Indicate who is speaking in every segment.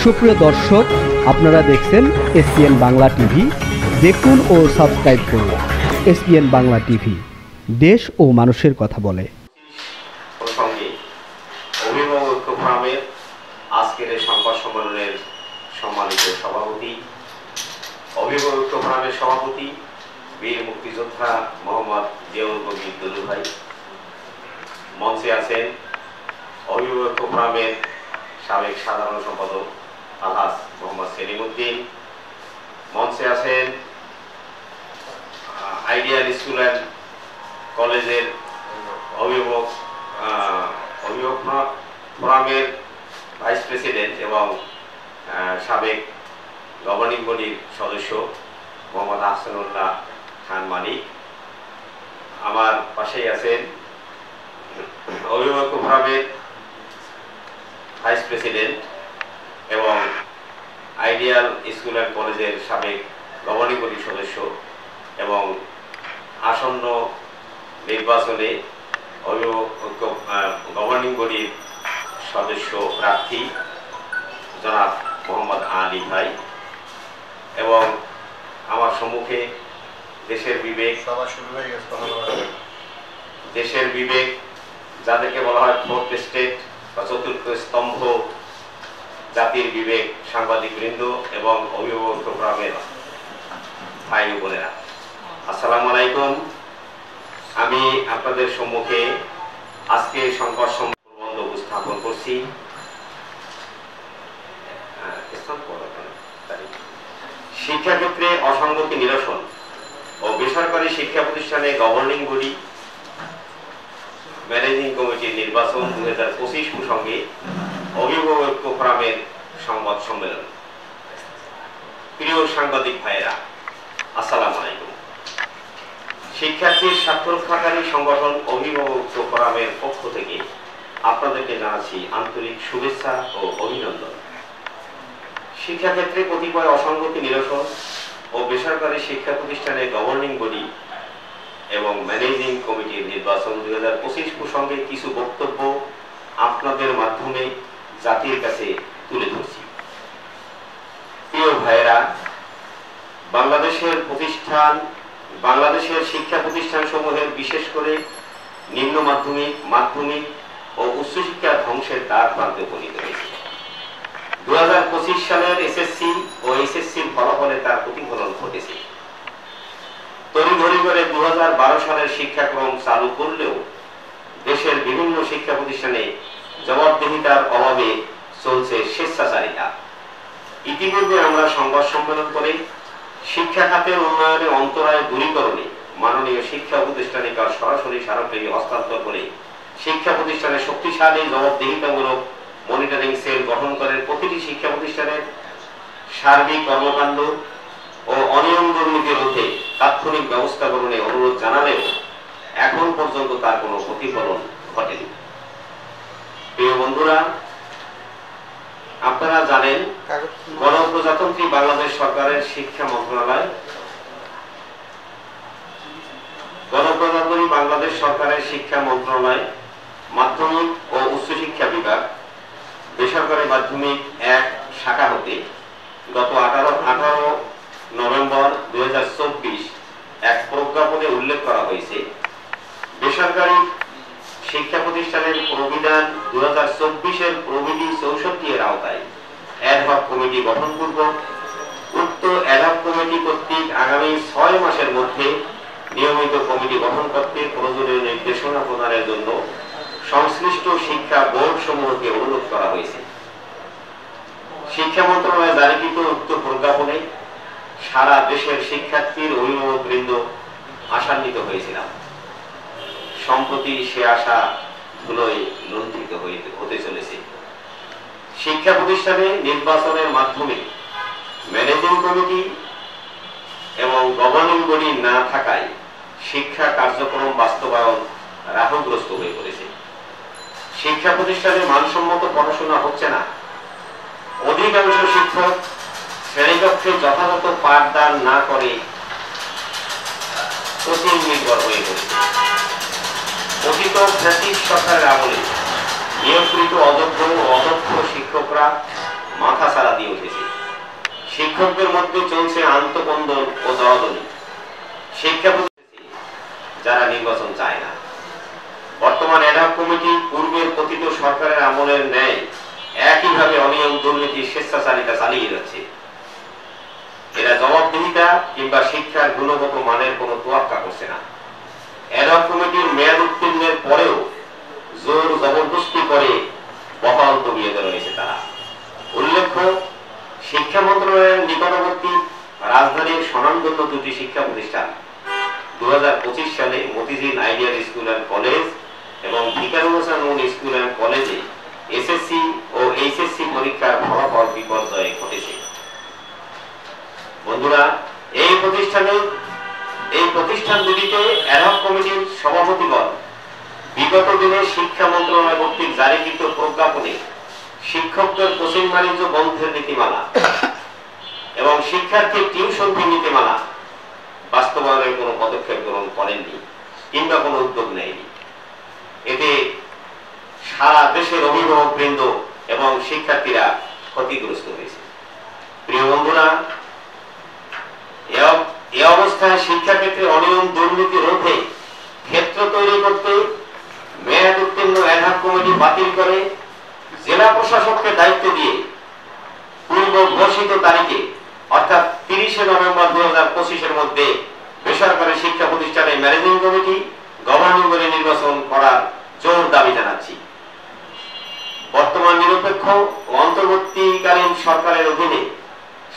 Speaker 1: সুপ্রিয় দর্শক, আপনারা দেখছেন এসপিএন বাংলা টিভি। দেখুন ও সাবস্ক্রাইব করুন এসপিএন বাংলা টিভি, দেশ ও মানুষের কথা বলে।
Speaker 2: অভিভাবক ঐক্য ফোরামের আজকের এই সংবাদ সম্মেলনের সম্মানিত সভাপতি, অভিভাবক ঐক্য ফোরামের সভাপতি বীর মুক্তিযোদ্ধা মোহাম্মদ জিয়াউল কবির দুলু ভাই, মঞ্চে আছেন অভিভাবক ঐক্য ফোরামের সাবেক সাধারণ সম্পাদক আলহাজ মোহাম্মদ সেলিম উদ্দিন, মঞ্চে আছেন আইডিয়াল স্কুল অ্যান্ড কলেজের অভিভাবক ফোরামের ভাইস প্রেসিডেন্ট এবং সাবেক গভর্নিং বডির সদস্য মোহাম্মদ আহসানুল্লাহ খান মানিক। আমার পাশেই আছেন অভিভাবক ফোরামের ভাইস প্রেসিডেন্ট এবং আইডিয়াল স্কুল অ্যান্ড কলেজের সাবেক গভর্নিং বডির সদস্য এবং আসন্ন নির্বাচনে গভর্নিং বডির সদস্য প্রার্থী জনাব মোহাম্মদ আলী ভাই, এবং আমার সম্মুখে দেশের বিবেক যাদেরকে বলা হয় ফোর্থ স্টেট বা চতুর্থ স্তম্ভ, জাতির বিবেক সাংবাদিক বৃন্দ এবং অভিভাবক ফোরামের ভাই ও বোনেরা, আসসালামু আলাইকুম। আমি আপনাদের সম্মুখে আজকে সংবাদ সম্মেলন উপস্থাপন করছি। শিক্ষাক্ষেত্রে অসঙ্গতি নিরসন ও বেসরকারি শিক্ষা প্রতিষ্ঠানে গভর্নিং বডি ম্যানেজিং কমিটির নির্বাচন 2025 প্রসঙ্গে অভিভাবক ঐক্য ফোরামের সংবাদ সম্মেলন। প্রিয় সাংবাদিক ভাইয়েরা, আসসালামু আলাইকুম। শিক্ষার্থীর স্বার্থরক্ষাকারী সংগঠন অভিভাবক ঐক্য ফোরামের পক্ষ থেকে আপনাদেরকে জানাচ্ছি আন্তরিক শুভেচ্ছা ও অভিনন্দন। শিক্ষাক্ষেত্রে কতিপয় অসঙ্গতি নিরসন ও বেসরকারি শিক্ষা প্রতিষ্ঠানে গভর্নিং বডি এবং ম্যানেজিং কমিটির নির্বাচন 2025 প্রসঙ্গে কিছু বক্তব্য আপনাদের মাধ্যমে জাতির কাছে তুলে ধরছি। প্রিয় ভাইয়েরা, বাংলাদেশের শিক্ষা প্রতিষ্ঠান সমূহের বিশেষ করে নিম্ন মাধ্যমিক, মাধ্যমিক ও উচ্চশিক্ষা ধ্বংসের দ্বার প্রান্তে উপনীত হয়েছে। 2025 সালের এসএসসি ও এইচএসসির ফলাফলে তার প্রতিফলন ঘটেছে। তড়িঘড়ি করে 2012 সালের শিক্ষাক্রম চালু করলেও দেশের বিভিন্ন শিক্ষা প্রতিষ্ঠানে জবাবদিহিতার অভাবে চলছে স্বেচ্ছাচারিতা। ইতিপূর্বে আমরা সংবাদ সম্মেলন করে শিক্ষা খাতের উন্নয়নে অন্তরায় দূরীকরণে মাননীয় শিক্ষা উপদেষ্টানিকার সরাসরি স্মারকলিপি হস্তান্তর করে শিক্ষা প্রতিষ্ঠানে শক্তিশালী জবাবদিহিতামূলক মনিটরিং সেল গঠন করে প্রতিটি শিক্ষা প্রতিষ্ঠানের সার্বিক কর্মকাণ্ড ও অনিয়ম দুর্নীতি রোধে তাৎক্ষণিক ব্যবস্থা গ্রহণে অনুরোধ জানালেও এখন পর্যন্ত তার কোনো প্রতিফলন ঘটেনি। প্রিয় বন্ধুরা, আপনারা জানেন গণপ্রজাতন্ত্রী বাংলাদেশ সরকারের শিক্ষা মন্ত্রণালয়, মাধ্যমিক ও উচ্চশিক্ষা বিভাগ, বেসরকারি মাধ্যমিক 1 শাখা হতে গত 18 নভেম্বর 2024 এক প্রজ্ঞাপনে উল্লেখ করা হয়েছে, বেসরকারি শিক্ষা প্রতিষ্ঠানের প্রবিধান 2024-এর প্রবিধি 64 এর আওতায় অ্যাডহক কমিটি গঠনপূর্বক উক্ত অ্যাডহক কমিটি কর্তৃক আগামী 6 মাসের মধ্যে নিয়মিত কমিটি গঠন করতে প্রয়োজনীয় নির্দেশনা প্রদানের জন্য সংশ্লিষ্ট শিক্ষা বোর্ড সমূহকে অনুরোধ করা হয়েছে। শিক্ষা মন্ত্রণালয় জারিকৃত উক্ত প্রজ্ঞাপনে সারা দেশের শিক্ষার্থীর অভিভাবকবৃন্দ আশান্বিত হয়েছিলাম। সম্প্রতি সে আশা ধুলোয় লুণ্ঠিত হতে চলেছে। শিক্ষা প্রতিষ্ঠানে নির্বাচনের মাধ্যমে ম্যানেজিং কমিটি এবং গভর্নিং বডি না থাকায় শিক্ষা কার্যক্রম বাস্তবায়ন রাহুগ্রস্ত হয়ে পড়েছে। শিক্ষা প্রতিষ্ঠানে মানসম্মত পড়াশোনা হচ্ছে না। অধিকাংশ শিক্ষক শ্রেণীকক্ষে যথাযথ পাঠদান না করে কোচিং নির্ভর হয়ে পড়েছে। অতীত ফ্যাসিস্ট সরকারের আমলে নিয়োগকৃত অদক্ষ শিক্ষকরা মাথা ছাড়া দিয়ে উঠেছে। শিক্ষকদের মধ্যে চলছে আন্তঃকন্দল ও দলাদলি। শিক্ষা প্রতিষ্ঠানে যারা নির্বাচন চায় না। বর্তমান অ্যাডহক কমিটি পূর্বের পতিত সরকারের আমলের ন্যায় একইভাবে অনিয়ম, দুর্নীতি, স্বেচ্ছাচারিতা চালিয়ে যাচ্ছে। এরা জবাবদিহিতা কিংবা শিক্ষার গুণগত মানের কোনো তোয়াক্কা করছে না। অ্যাডহক কমিটির মেয়াদ উত্তীর্ণের পরেও জোর জবরদস্তি করে বহাল তবিয়তে রয়েছে তারা। উল্লেখ্য, শিক্ষা মন্ত্রণালয়ের নিকটবর্তী রাজধানীর স্বনামধন্য দুটি শিক্ষা প্রতিষ্ঠান 2025 সালে Motijheel ideal school and college এবং ভিকারুল হাসান নূন স্কুল অ্যান্ড কলেজে এসএসসি ও এইচএসসি পরীক্ষার ফলাফল বিপর্যয় ঘটেছে। বন্ধুরা, এই প্রতিষ্ঠান দুটিতে অ্যাডহক কমিটির সভাপতিগণ বিগত দিনে শিক্ষা মন্ত্রণালয় কর্তৃক জারিকৃত প্রজ্ঞাপনে শিক্ষকদের কোচিং বাণিজ্য বন্ধের নীতিমালা এবং শিক্ষার্থীর টিউশন ফি নীতিমালা বাস্তবায়নের কোনো পদক্ষেপ গ্রহণ করেননি কিংবা কোনো উদ্যোগ নেয়নি। এতে সারা দেশের অভিভাবক বৃন্দ এবং শিক্ষার্থীরা ক্ষতিগ্রস্ত হয়েছে। প্রিয় বন্ধুরা, এ অবস্থায় শিক্ষাক্ষেত্রে অনিয়ম, দুর্নীতি রোধে ক্ষেত্র তৈরি করতে মেয়াদ উত্তীর্ণ অ্যাডহক কমিটি বাতিল করে জেলা প্রশাসককে দায়িত্ব দিয়ে পূর্ব ঘোষিত তারিখে অর্থাৎ 30 নভেম্বর 2025 মধ্যে বেসরকারি শিক্ষা প্রতিষ্ঠানে ম্যানেজিং কমিটি, গভর্নিং বডি নির্বাচন করার জোর দাবি জানাচ্ছি। বর্তমান নিরপেক্ষ ও অন্তর্বর্তীকালীন সরকারের অধীনে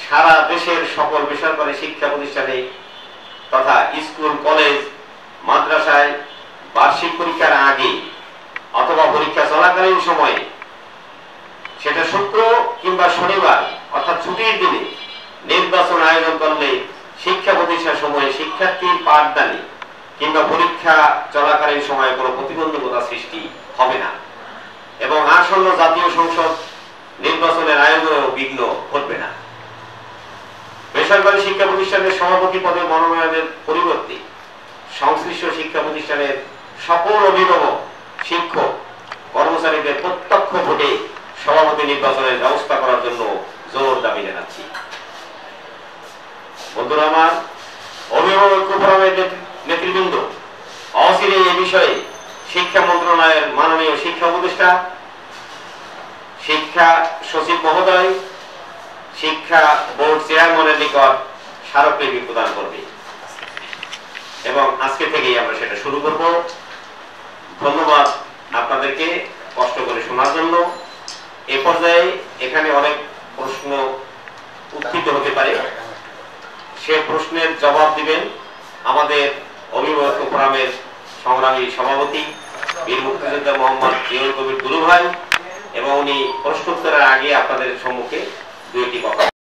Speaker 2: সারা দেশের সকল বেসরকারি শিক্ষা প্রতিষ্ঠানে তথা স্কুল, কলেজ, মাদ্রাসায় বার্ষিক পরীক্ষার আগে অথবা পরীক্ষা চলাকালীন সময়ে, সেটা শুক্র কিংবা শনিবার অর্থাৎ ছুটির দিনে নির্বাচন আয়োজন করলে শিক্ষা প্রতিষ্ঠান সময়ে শিক্ষার্থীর পাঠদানে কিংবা পরীক্ষা চলাকালীন সময়ে কোনো প্রতিবন্ধকতা সৃষ্টি হবে না এবং আসন্ন জাতীয় সংসদ নির্বাচনের আয়োজনেও বিঘ্ন ঘটবে না। বেসরকারি শিক্ষা প্রতিষ্ঠানের সভাপতি পদে মনোনয়নের পরিবর্তে সংশ্লিষ্ট শিক্ষা প্রতিষ্ঠানের সকল অভিভাবক, শিক্ষক, কর্মচারীদের প্রত্যক্ষ ভোটে সভাপতি নির্বাচনের ব্যবস্থা করার জন্য জোর দাবি জানাচ্ছি। বন্ধুরা আমার, অভিভাবক ফোরামের নেতৃবৃন্দ অচিরে এ বিষয়ে শিক্ষা মন্ত্রণালয়ের মাননীয় শিক্ষা উপদেষ্টা, শিক্ষা সচিব মহোদয়, শিক্ষা বোর্ড চেয়ারম্যানের নিকট স্মারকলিপি প্রদান করবে এবং আজকে থেকেই আমরা সেটা শুরু করব। ধন্যবাদ আপনাদেরকে কষ্ট করে শোনার জন্য। এ পর্যায়ে এখানে অনেক প্রশ্ন উত্থিত হতে পারে, সে প্রশ্নের জবাব দিবেন আমাদের অভিভাবক ফোরামের সংগ্রামী সভাপতি বীর মুক্তিযোদ্ধা মোহাম্মদ জিয়াউল কবির দুলু ভাই, এবং উনি প্রশ্নোত্তরের আগে আপনাদের সম্মুখে দুইটি কথা